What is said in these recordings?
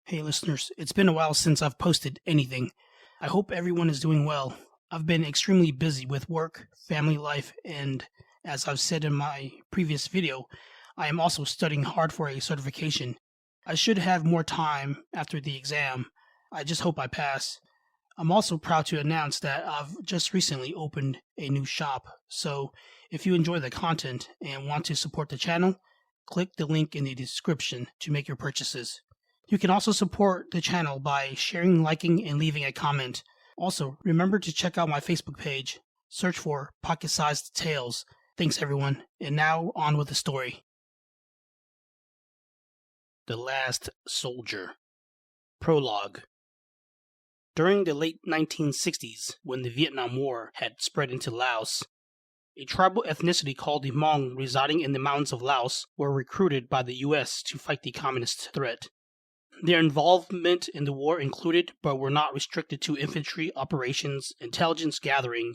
Hey listeners, it's been a while since I've posted anything. I hope everyone is doing well. I've been extremely busy with work, family life, and as I've said in my previous video, I am also studying hard for a certification. I should have more time after the exam. I just hope I pass. I'm also proud to announce that I've just recently opened a new shop, so if you enjoy the content and want to support the channel, click the link in the description to make your purchases. You can also support the channel by sharing, liking, and leaving a comment. Also, remember to check out my Facebook page. Search for Pocket-Sized Tales. Thanks everyone, and now on with the story. The Last Soldier. Prologue. During the late 1960s, when the Vietnam War had spread into Laos, a tribal ethnicity called the Hmong residing in the mountains of Laos were recruited by the U.S. to fight the communist threat. Their involvement in the war included, but were not restricted to, infantry operations, intelligence gathering,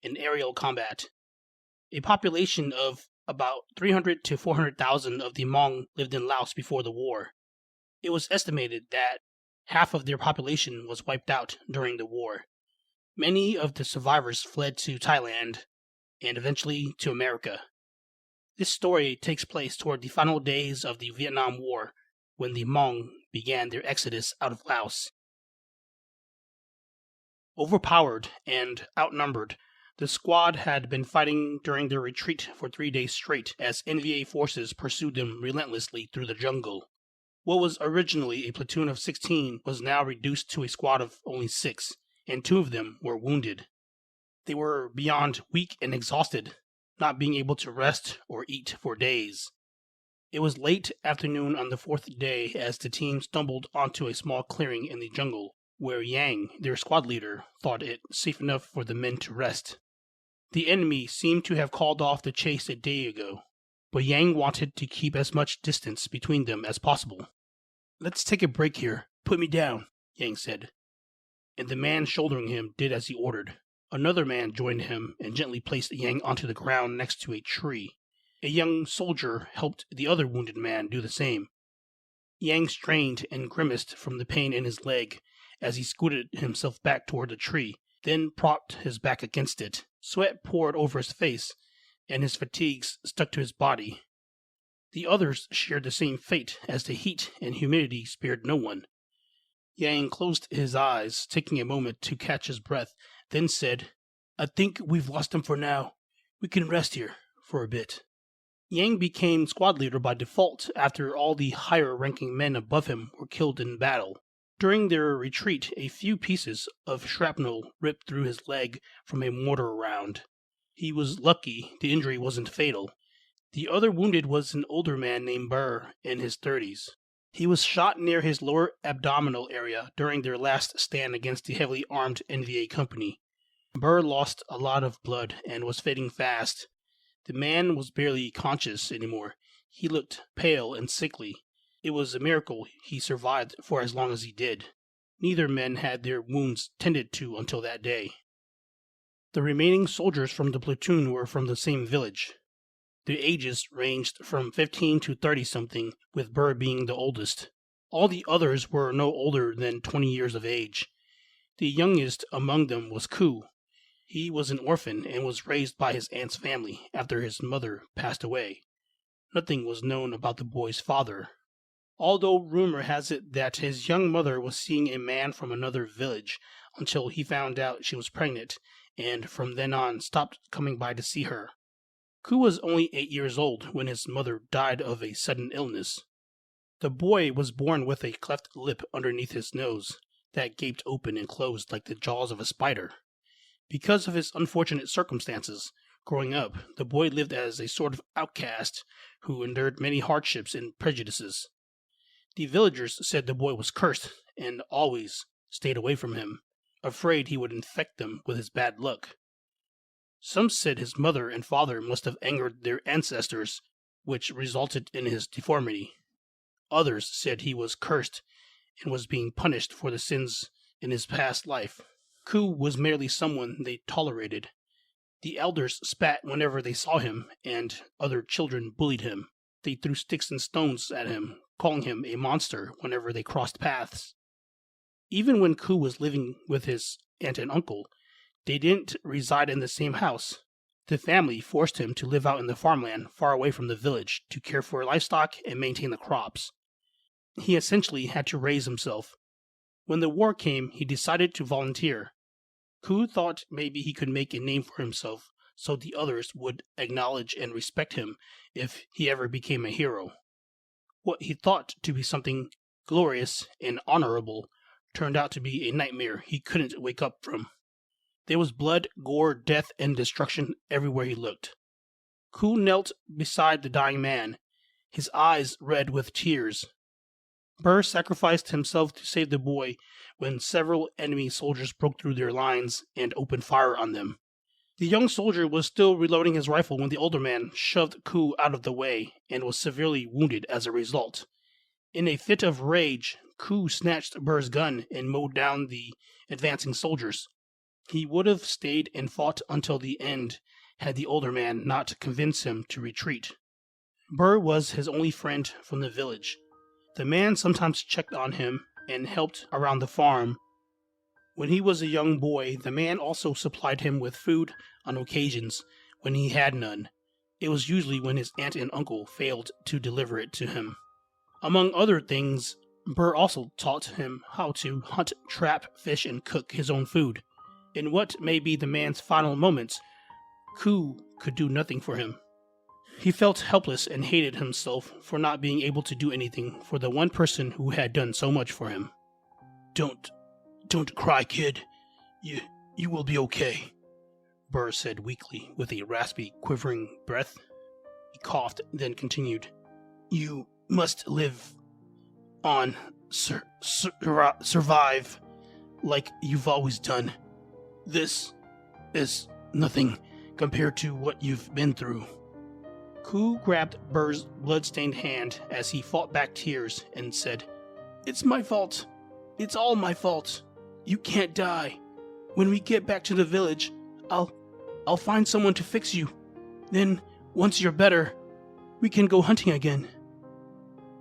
and aerial combat. A population of about 300 to 400,000 of the Hmong lived in Laos before the war. It was estimated that half of their population was wiped out during the war. Many of the survivors fled to Thailand and eventually to America. This story takes place toward the final days of the Vietnam War, when the Hmong began their exodus out of Laos. Overpowered and outnumbered, the squad had been fighting during their retreat for 3 days straight as NVA forces pursued them relentlessly through the jungle. What was originally a platoon of 16 was now reduced to a squad of only 6, and 2 of them were wounded. They were beyond weak and exhausted, not being able to rest or eat for days. It was late afternoon on the 4th day as the team stumbled onto a small clearing in the jungle, where Yang, their squad leader, thought it safe enough for the men to rest. The enemy seemed to have called off the chase a day ago, but Yang wanted to keep as much distance between them as possible. "Let's take a break here. Put me down," Yang said, and the man shouldering him did as he ordered. Another man joined him and gently placed Yang onto the ground next to a tree. A young soldier helped the other wounded man do the same. Yang strained and grimaced from the pain in his leg as he scooted himself back toward the tree, then propped his back against it. Sweat poured over his face, and his fatigues stuck to his body. The others shared the same fate, as the heat and humidity spared no one. Yang closed his eyes, taking a moment to catch his breath, then said, "I think we've lost him for now. We can rest here for a bit." Yang became squad leader by default after all the higher-ranking men above him were killed in battle. During their retreat, a few pieces of shrapnel ripped through his leg from a mortar round. He was lucky the injury wasn't fatal. The other wounded was an older man named Burr in his 30s. He was shot near his lower abdominal area during their last stand against the heavily armed NVA company. Burr lost a lot of blood and was fading fast. The man was barely conscious anymore. He looked pale and sickly. It was a miracle he survived for as long as he did. Neither men had their wounds tended to until that day. The remaining soldiers from the platoon were from the same village. Their ages ranged from 15 to 30-something, with Burr being the oldest. All the others were no older than 20 years of age. The youngest among them was Koo. He was an orphan and was raised by his aunt's family after his mother passed away. Nothing was known about the boy's father, although rumor has it that his young mother was seeing a man from another village until he found out she was pregnant, and from then on stopped coming by to see her. Koo was only 8 years old when his mother died of a sudden illness. The boy was born with a cleft lip underneath his nose that gaped open and closed like the jaws of a spider. Because of his unfortunate circumstances, growing up, the boy lived as a sort of outcast who endured many hardships and prejudices. The villagers said the boy was cursed and always stayed away from him, afraid he would infect them with his bad luck. Some said his mother and father must have angered their ancestors, which resulted in his deformity. Others said he was cursed and was being punished for the sins in his past life. Koo was merely someone they tolerated. The elders spat whenever they saw him, and other children bullied him. they threw sticks and stones at him, calling him a monster whenever they crossed paths. Even when Ku was living with his aunt and uncle, they didn't reside in the same house. The family forced him to live out in the farmland far away from the village to care for livestock and maintain the crops. He essentially had to raise himself. When the war came, he decided to volunteer. Ku thought maybe he could make a name for himself so the others would acknowledge and respect him if he ever became a hero. What he thought to be something glorious and honorable turned out to be a nightmare he couldn't wake up from. There was blood, gore, death, and destruction everywhere he looked. Ku knelt beside the dying man, his eyes red with tears. Burr sacrificed himself to save the boy when several enemy soldiers broke through their lines and opened fire on them. The young soldier was still reloading his rifle when the older man shoved Ku out of the way and was severely wounded as a result. In a fit of rage, Ku snatched Burr's gun and mowed down the advancing soldiers. He would have stayed and fought until the end had the older man not convinced him to retreat. Burr was his only friend from the village. The man sometimes checked on him and helped around the farm. When he was a young boy, the man also supplied him with food on occasions when he had none. It was usually when his aunt and uncle failed to deliver it to him. Among other things, Burr also taught him how to hunt, trap, fish, and cook his own food. In what may be the man's final moments, Ku could do nothing for him. He felt helpless and hated himself for not being able to do anything for the one person who had done so much for him. Don't cry, kid. You will be okay, Burr said weakly with a raspy, quivering breath. He coughed, then continued. You must live on, survive, like you've always done. This is nothing compared to what you've been through. Ku grabbed Burr's blood-stained hand as he fought back tears and said, It's my fault. It's all my fault. You can't die. When we get back to the village, I'll find someone to fix you. Then, once you're better, we can go hunting again.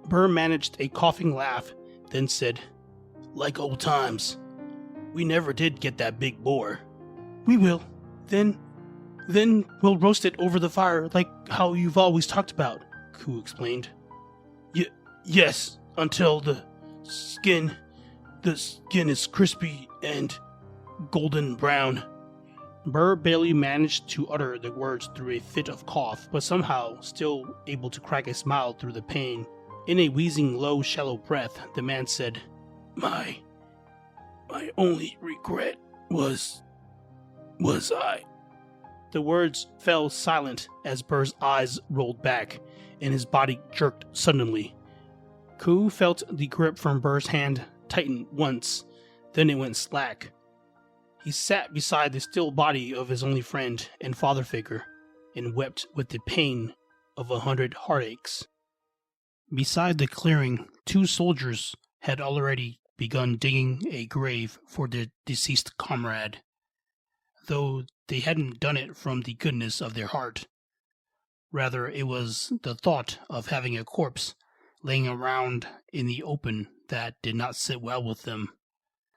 Burr managed a coughing laugh, then said, Like old times. We never did get that big boar. We will. Then we'll roast it over the fire like how you've always talked about, Ku explained. Yes, until the skin is crispy and golden brown. Burr barely managed to utter the words through a fit of cough, but somehow still able to crack a smile through the pain. In a wheezing, low, shallow breath, the man said, My only regret was I. The words fell silent as Burr's eyes rolled back, and his body jerked suddenly. Ku felt the grip from Burr's hand tighten once, then it went slack. He sat beside the still body of his only friend and father figure, and wept with the pain of 100 heartaches. Beside the clearing, 2 soldiers had already begun digging a grave for their deceased comrade, though they hadn't done it from the goodness of their heart. Rather, it was the thought of having a corpse laying around in the open that did not sit well with them.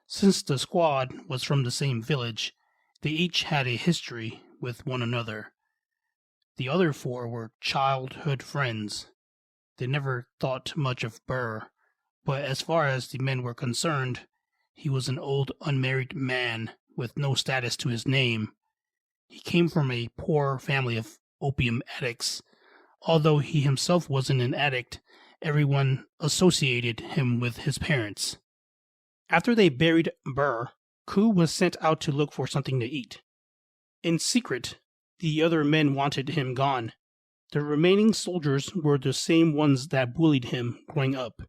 Since the squad was from the same village, they each had a history with one another. The other 4 were childhood friends. They never thought much of Burr, but as far as the men were concerned, he was an old unmarried man with no status to his name. He came from a poor family of opium addicts. Although he himself wasn't an addict, everyone associated him with his parents. After they buried Burr, Ku was sent out to look for something to eat. In secret, the other men wanted him gone. The remaining soldiers were the same ones that bullied him growing up,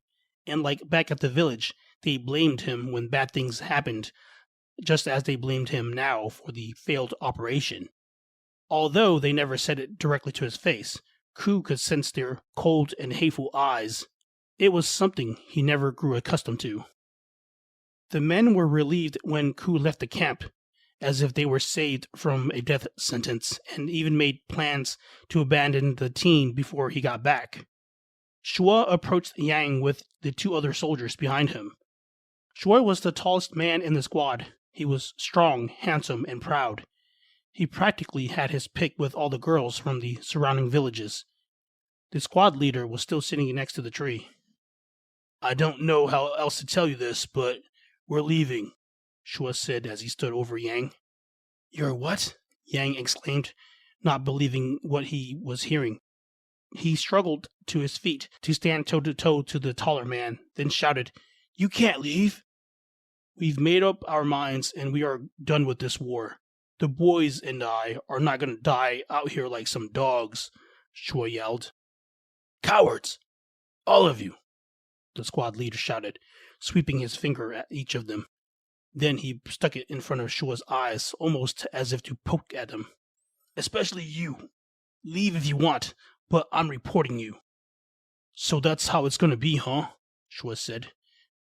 and like back at the village, they blamed him when bad things happened, just as they blamed him now for the failed operation. Although they never said it directly to his face, Ku could sense their cold and hateful eyes. It was something he never grew accustomed to. The men were relieved when Ku left the camp, as if they were saved from a death sentence, and even made plans to abandon the team before he got back. Shua approached Yang with the two other soldiers behind him. Shua was the tallest man in the squad. He was strong, handsome, and proud. He practically had his pick with all the girls from the surrounding villages. The squad leader was still sitting next to the tree. "I don't know how else to tell you this, but we're leaving," Shua said as he stood over Yang. "You're what?" Yang exclaimed, not believing what he was hearing. He struggled to his feet to stand toe-to-toe to the taller man, then shouted, "You can't leave!" "We've made up our minds and we are done with this war. The boys and I are not going to die out here like some dogs," Shua yelled. "Cowards! All of you!" the squad leader shouted, sweeping his finger at each of them. Then he stuck it in front of Shua's eyes, almost as if to poke at him. "Especially you. Leave if you want, but I'm reporting you." "So that's how it's going to be, huh?" Shua said,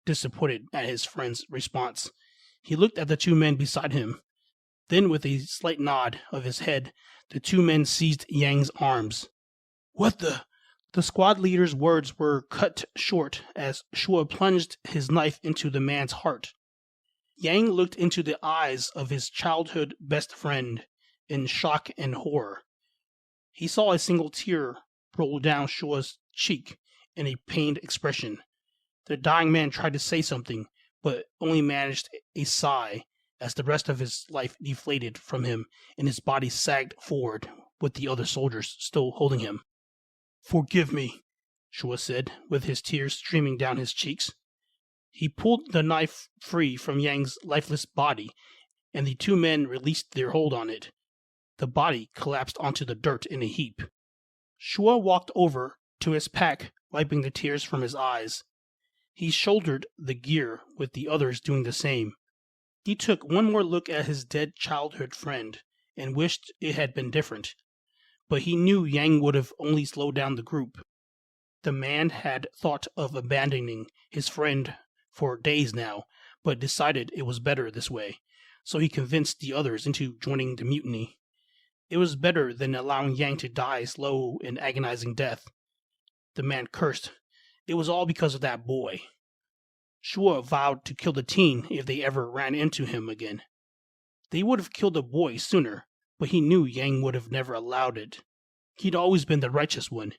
disappointed at his friend's response. He looked at the two men beside him. Then, with a slight nod of his head, the two men seized Yang's arms. "What the—" The squad leader's words were cut short as Shua plunged his knife into the man's heart. Yang looked into the eyes of his childhood best friend in shock and horror. He saw a single tear roll down Shua's cheek in a pained expression. The dying man tried to say something, but only managed a sigh as the rest of his life deflated from him and his body sagged forward with the other soldiers still holding him. "Forgive me," Shua said, with his tears streaming down his cheeks. He pulled the knife free from Yang's lifeless body, and the two men released their hold on it. The body collapsed onto the dirt in a heap. Shua walked over to his pack, wiping the tears from his eyes. He shouldered the gear, with the others doing the same. He took one more look at his dead childhood friend, and wished it had been different. But he knew Yang would have only slowed down the group. The man had thought of abandoning his friend for days now, but decided it was better this way, so he convinced the others into joining the mutiny. It was better than allowing Yang to die a slow and agonizing death. The man cursed. It was all because of that boy. Shua vowed to kill the teen if they ever ran into him again. They would have killed the boy sooner, but he knew Yang would have never allowed it. He'd always been the righteous one.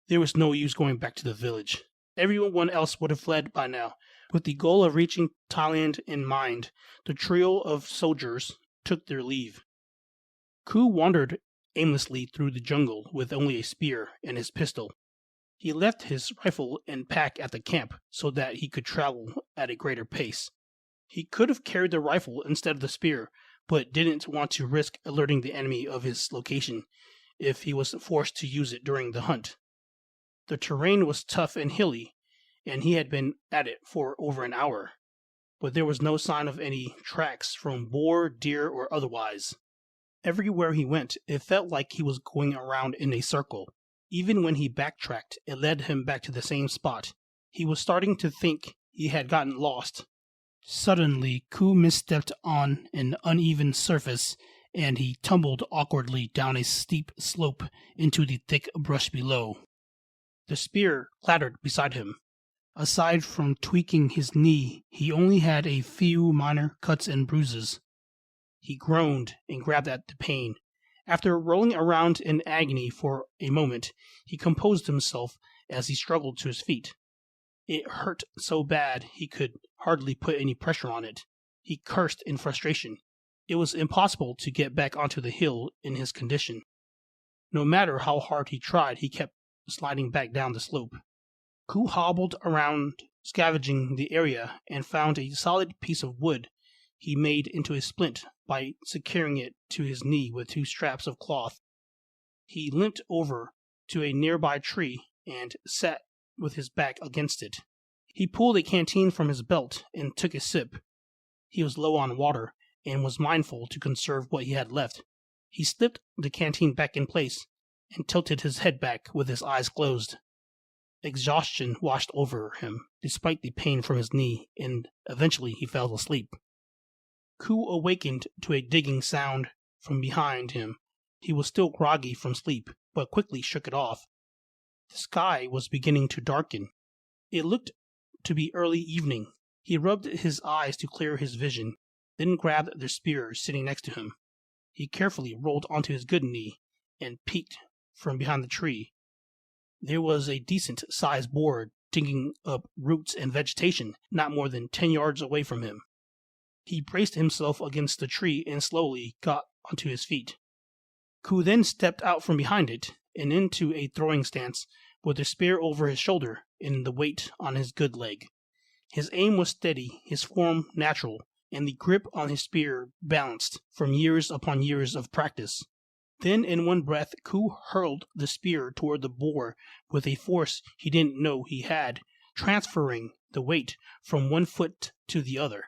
There was no use going back to the village. Everyone else would have fled by now. With the goal of reaching Thailand in mind, the trio of soldiers took their leave. Ku wandered aimlessly through the jungle with only a spear and his pistol. He left his rifle and pack at the camp so that he could travel at a greater pace. He could have carried the rifle instead of the spear, but didn't want to risk alerting the enemy of his location if he was forced to use it during the hunt. The terrain was tough and hilly, and he had been at it for over an hour, but there was no sign of any tracks from boar, deer, or otherwise. Everywhere he went, it felt like he was going around in a circle. Even when he backtracked, it led him back to the same spot. He was starting to think he had gotten lost. Suddenly, Ku misstepped on an uneven surface, and he tumbled awkwardly down a steep slope into the thick brush below. The spear clattered beside him. Aside from tweaking his knee, he only had a few minor cuts and bruises. He groaned and grabbed at the pain. After rolling around in agony for a moment, he composed himself as he struggled to his feet. It hurt so bad he could hardly put any pressure on it. He cursed in frustration. It was impossible to get back onto the hill in his condition. No matter how hard he tried, he kept sliding back down the slope. Ku hobbled around, scavenging the area, and found a solid piece of wood he made into a splint by securing it to his knee with two straps of cloth. He limped over to a nearby tree and sat with his back against it. He pulled a canteen from his belt and took a sip. He was low on water and was mindful to conserve what he had left. He slipped the canteen back in place and tilted his head back with his eyes closed. Exhaustion washed over him, despite the pain from his knee, and eventually he fell asleep. Ku awakened to a digging sound from behind him. He was still groggy from sleep, but quickly shook it off. The sky was beginning to darken. It looked to be early evening. He rubbed his eyes to clear his vision, then grabbed the spear sitting next to him. He carefully rolled onto his good knee and peeked from behind the tree. There was a decent-sized boar digging up roots and vegetation not more than 10 yards away from him. He braced himself against the tree and slowly got onto his feet. Ku then stepped out from behind it and into a throwing stance with the spear over his shoulder and the weight on his good leg. His aim was steady, his form natural, and the grip on his spear balanced from years upon years of practice. Then in one breath, Ku hurled the spear toward the boar with a force he didn't know he had, transferring the weight from one foot to the other.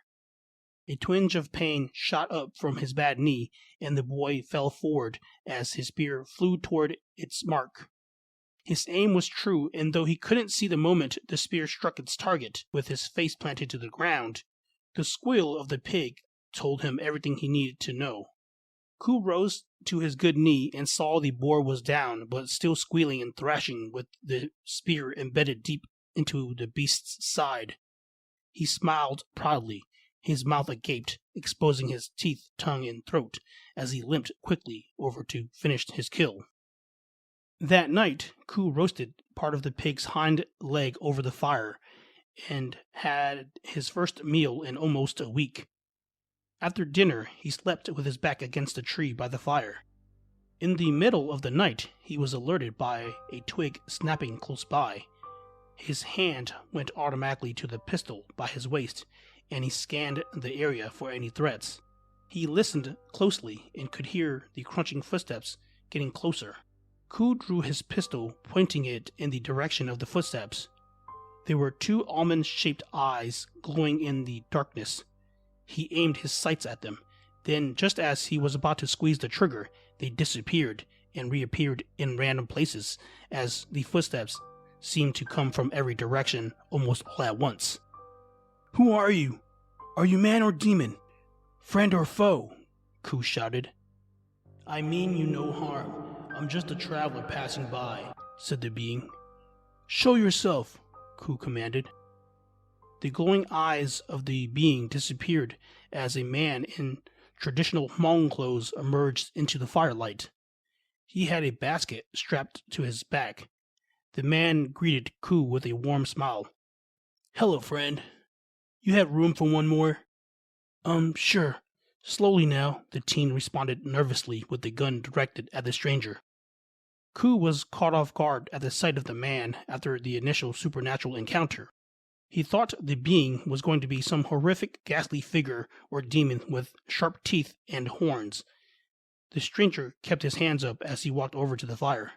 A twinge of pain shot up from his bad knee, and the boy fell forward as his spear flew toward its mark. His aim was true, and though he couldn't see the moment the spear struck its target, with his face planted to the ground, the squeal of the pig told him everything he needed to know. Ku rose to his good knee and saw the boar was down, but still squealing and thrashing with the spear embedded deep into the beast's side. He smiled proudly, his mouth agape, exposing his teeth, tongue, and throat as he limped quickly over to finish his kill. That night, Ku roasted part of the pig's hind leg over the fire and had his first meal in almost a week. After dinner, he slept with his back against a tree by the fire. In the middle of the night, he was alerted by a twig snapping close by. His hand went automatically to the pistol by his waist, and he scanned the area for any threats. He listened closely and could hear the crunching footsteps getting closer. Ku drew his pistol, pointing it in the direction of the footsteps. There were 2 almond-shaped eyes glowing in the darkness. He aimed his sights at them. Then, just as he was about to squeeze the trigger, they disappeared and reappeared in random places as the footsteps seemed to come from every direction almost all at once. "Who are you? Are you man or demon? Friend or foe?" Ku shouted. "I mean you no harm. I'm just a traveler passing by," said the being. "Show yourself," Ku commanded. The glowing eyes of the being disappeared as a man in traditional Hmong clothes emerged into the firelight. He had a basket strapped to his back. The man greeted Ku with a warm smile. "Hello, friend. You have room for one more?" Sure. Slowly now, the teen responded nervously with the gun directed at the stranger. Ku was caught off guard at the sight of the man after the initial supernatural encounter. He thought the being was going to be some horrific, ghastly figure or demon with sharp teeth and horns. The stranger kept his hands up as he walked over to the fire.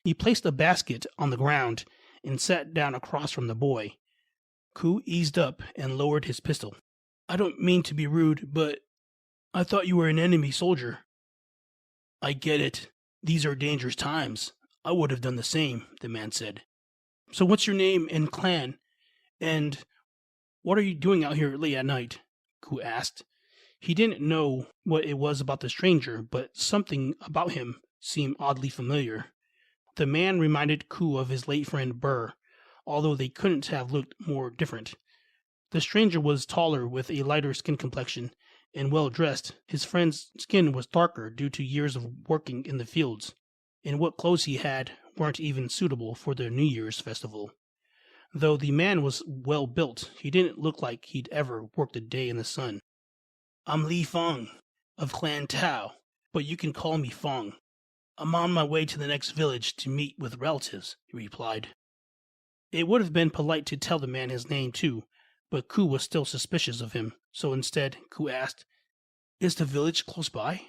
He placed the basket on the ground and sat down across from the boy. Ku eased up and lowered his pistol. "I don't mean to be rude, but I thought you were an enemy soldier." "I get it. These are dangerous times. I would have done the same," the man said. "So what's your name and clan? And what are you doing out here late at night?" Ku asked. He didn't know what it was about the stranger, but something about him seemed oddly familiar. The man reminded Ku of his late friend Burr, although they couldn't have looked more different. The stranger was taller with a lighter skin complexion and well dressed. His friend's skin was darker due to years of working in the fields, and what clothes he had weren't even suitable for the New Year's festival. Though the man was well built, he didn't look like he'd ever worked a day in the sun. "I'm Li Fong, of Clan Tao, but you can call me Fong. I'm on my way to the next village to meet with relatives," he replied. It would have been polite to tell the man his name too, but Ku was still suspicious of him, so instead Ku asked, "Is the village close by?"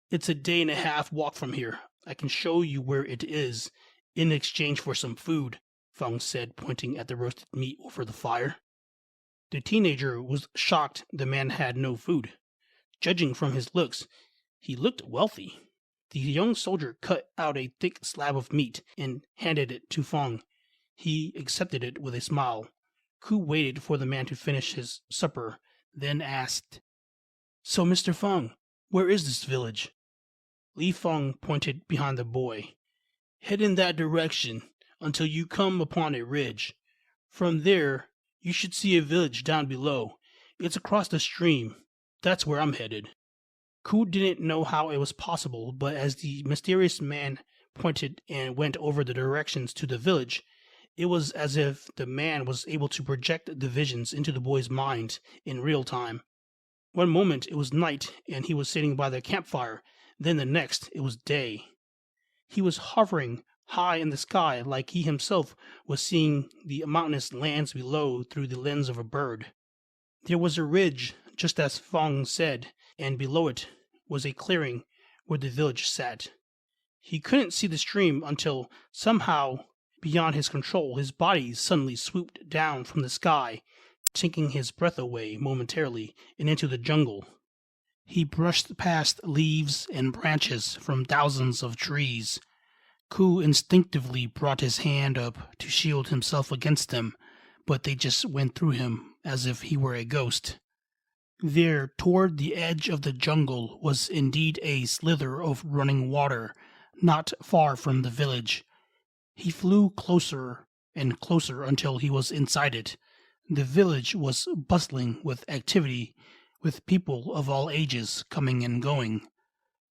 "It's a day and a half walk from here. I can show you where it is, in exchange for some food," Fong said, pointing at the roasted meat over the fire. The teenager was shocked the man had no food. Judging from his looks, he looked wealthy. The young soldier cut out a thick slab of meat and handed it to Fong. He accepted it with a smile. Ku waited for the man to finish his supper, then asked, "So, Mr. Fong, where is this village?" Li Fong pointed behind the boy. "Head in that direction. until you come upon a ridge. From there, you should see a village down below. It's across the stream. That's where I'm headed." Ku didn't know how it was possible, but as the mysterious man pointed and went over the directions to the village, it was as if the man was able to project the visions into the boy's mind in real time. One moment it was night and he was sitting by the campfire, then the next it was day. He was hovering high in the sky like he himself was seeing the mountainous lands below through the lens of a bird. There was a ridge, just as Fong said, and below it was a clearing where the village sat. He couldn't see the stream until, somehow, beyond his control, his body suddenly swooped down from the sky, taking his breath away momentarily and into the jungle. He brushed past leaves and branches from thousands of trees. Ku instinctively brought his hand up to shield himself against them, but they just went through him as if he were a ghost. There, toward the edge of the jungle, was indeed a slither of running water, not far from the village. He flew closer and closer until he was inside it. The village was bustling with activity, with people of all ages coming and going.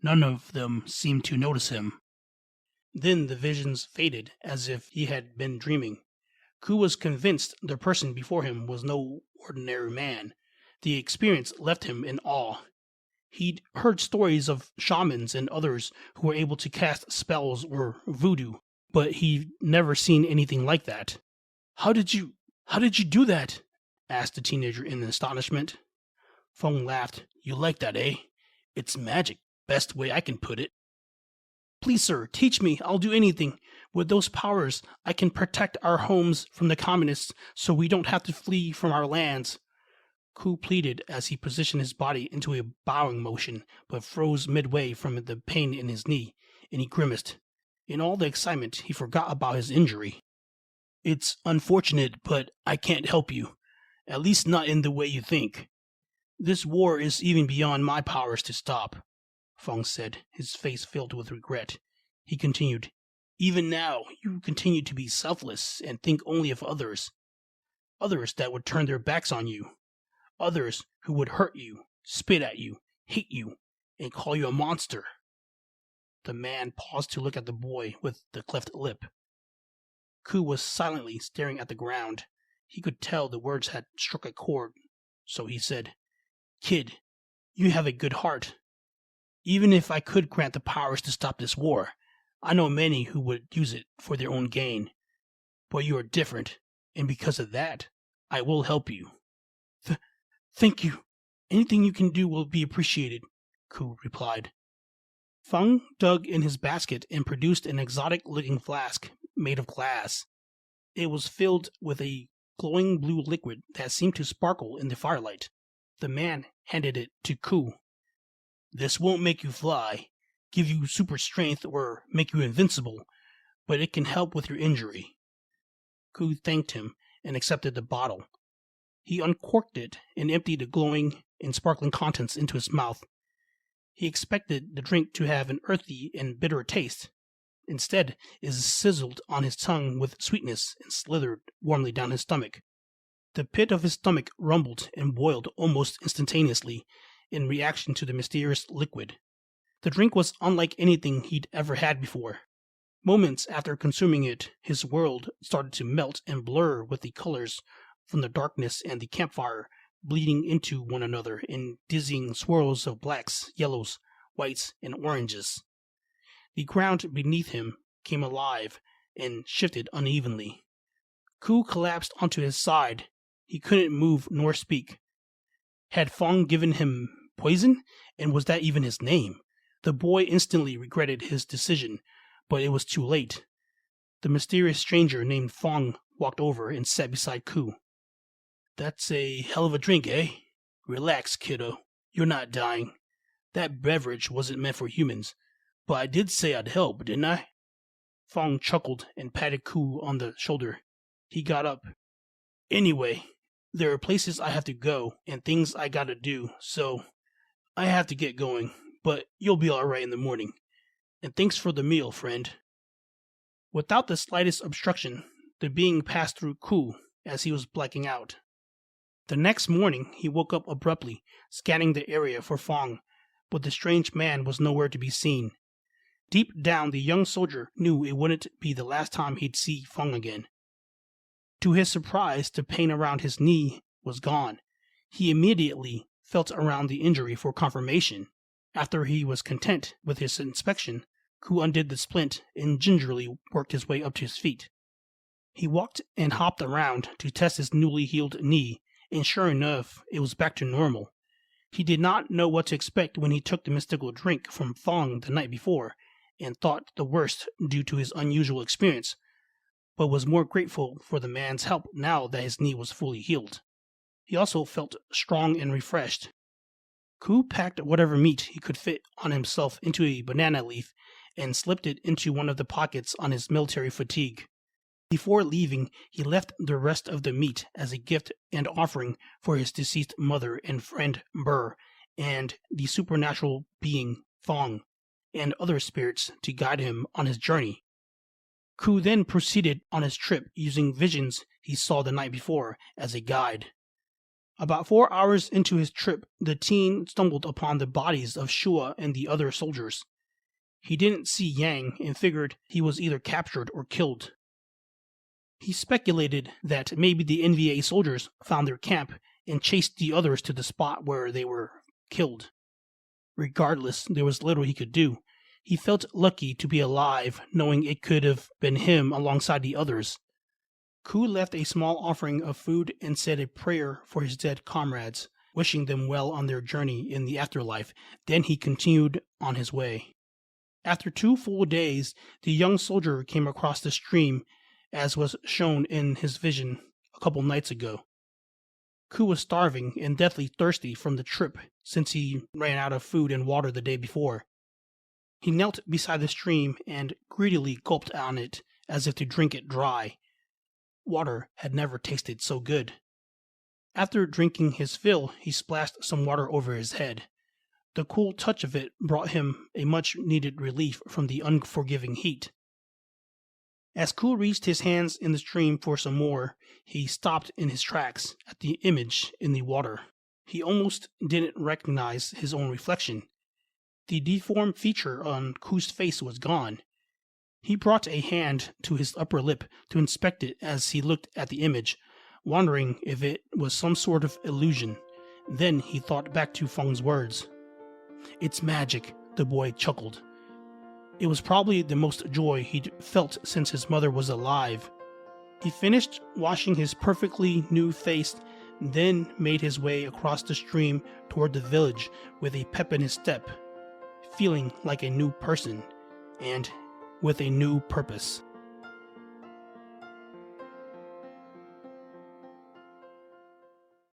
None of them seemed to notice him. Then the visions faded as if he had been dreaming. Ku was convinced the person before him was no ordinary man. The experience left him in awe. He'd heard stories of shamans and others who were able to cast spells or voodoo, but he'd never seen anything like that. How did you do that?" asked the teenager in astonishment. Feng laughed. "You like that, eh? It's magic, best way I can put it." "Please, sir, teach me. I'll do anything. With those powers, I can protect our homes from the communists so we don't have to flee from our lands." Ku pleaded as he positioned his body into a bowing motion, but froze midway from the pain in his knee, and he grimaced. In all the excitement, he forgot about his injury. "It's unfortunate, but I can't help you. At least not in the way you think. This war is even beyond my powers to stop," Feng said, his face filled with regret. He continued, "Even now, you continue to be selfless and think only of others. Others that would turn their backs on you. Others who would hurt you, spit at you, hate you, and call you a monster." The man paused to look at the boy with the cleft lip. Ku was silently staring at the ground. He could tell the words had struck a chord, so he said, "Kid, you have a good heart. Even if I could grant the powers to stop this war, I know many who would use it for their own gain. But you are different, and because of that, I will help you." Thank you. Anything you can do will be appreciated," Ku replied. Feng dug in his basket and produced an exotic-looking flask made of glass. It was filled with a glowing blue liquid that seemed to sparkle in the firelight. The man handed it to Ku. "This won't make you fly, give you super strength, or make you invincible, but it can help with your injury." Ku thanked him and accepted the bottle. He uncorked it and emptied the glowing and sparkling contents into his mouth. He expected the drink to have an earthy and bitter taste. Instead, it sizzled on his tongue with sweetness and slithered warmly down his stomach. The pit of his stomach rumbled and boiled almost instantaneously in reaction to the mysterious liquid. The drink was unlike anything he'd ever had before. Moments after consuming it, his world started to melt and blur with the colors from the darkness and the campfire bleeding into one another in dizzying swirls of blacks, yellows, whites, and oranges. The ground beneath him came alive and shifted unevenly. Ku collapsed onto his side. He couldn't move nor speak. Had Fong given him poison? And was that even his name? The boy instantly regretted his decision, but it was too late. The mysterious stranger named Fong walked over and sat beside Ku. "That's a hell of a drink, eh? Relax, kiddo. You're not dying. That beverage wasn't meant for humans, but I did say I'd help, didn't I?" Fong chuckled and patted Ku on the shoulder. He got up. "Anyway, there are places I have to go and things I gotta do, so I have to get going, but you'll be alright in the morning. And thanks for the meal, friend." Without the slightest obstruction, the being passed through Ku as he was blacking out. The next morning, he woke up abruptly, scanning the area for Fong, but the strange man was nowhere to be seen. Deep down, the young soldier knew it wouldn't be the last time he'd see Fong again. To his surprise, the pain around his knee was gone. He immediately felt around the injury for confirmation. After he was content with his inspection, Ku undid the splint and gingerly worked his way up to his feet. He walked and hopped around to test his newly healed knee, and sure enough, it was back to normal. He did not know what to expect when he took the mystical drink from Fong the night before, and thought the worst due to his unusual experience, but was more grateful for the man's help now that his knee was fully healed. He also felt strong and refreshed. Ku packed whatever meat he could fit on himself into a banana leaf and slipped it into one of the pockets on his military fatigue. Before leaving, he left the rest of the meat as a gift and offering for his deceased mother and friend Burr, and the supernatural being Fong, and other spirits to guide him on his journey. Ku then proceeded on his trip using visions he saw the night before as a guide. About 4 hours into his trip, the teen stumbled upon the bodies of Shua and the other soldiers. He didn't see Yang and figured he was either captured or killed. He speculated that maybe the NVA soldiers found their camp and chased the others to the spot where they were killed. Regardless, there was little he could do. He felt lucky to be alive, knowing it could have been him alongside the others. Ku left a small offering of food and said a prayer for his dead comrades, wishing them well on their journey in the afterlife. Then he continued on his way. After 2 full days, the young soldier came across the stream, as was shown in his vision a couple nights ago. Ku was starving and deathly thirsty from the trip since he ran out of food and water the day before. He knelt beside the stream and greedily gulped on it as if to drink it dry. Water had never tasted so good. After drinking his fill, he splashed some water over his head. The cool touch of it brought him a much-needed relief from the unforgiving heat. As Ku reached his hands in the stream for some more, he stopped in his tracks at the image in the water. He almost didn't recognize his own reflection. The deformed feature on Ku's face was gone. He brought a hand to his upper lip to inspect it as he looked at the image, wondering if it was some sort of illusion. Then he thought back to Feng's words. "It's magic," the boy chuckled. It was probably the most joy he'd felt since his mother was alive. He finished washing his perfectly new face, then made his way across the stream toward the village with a pep in his step, feeling like a new person, and with a new purpose.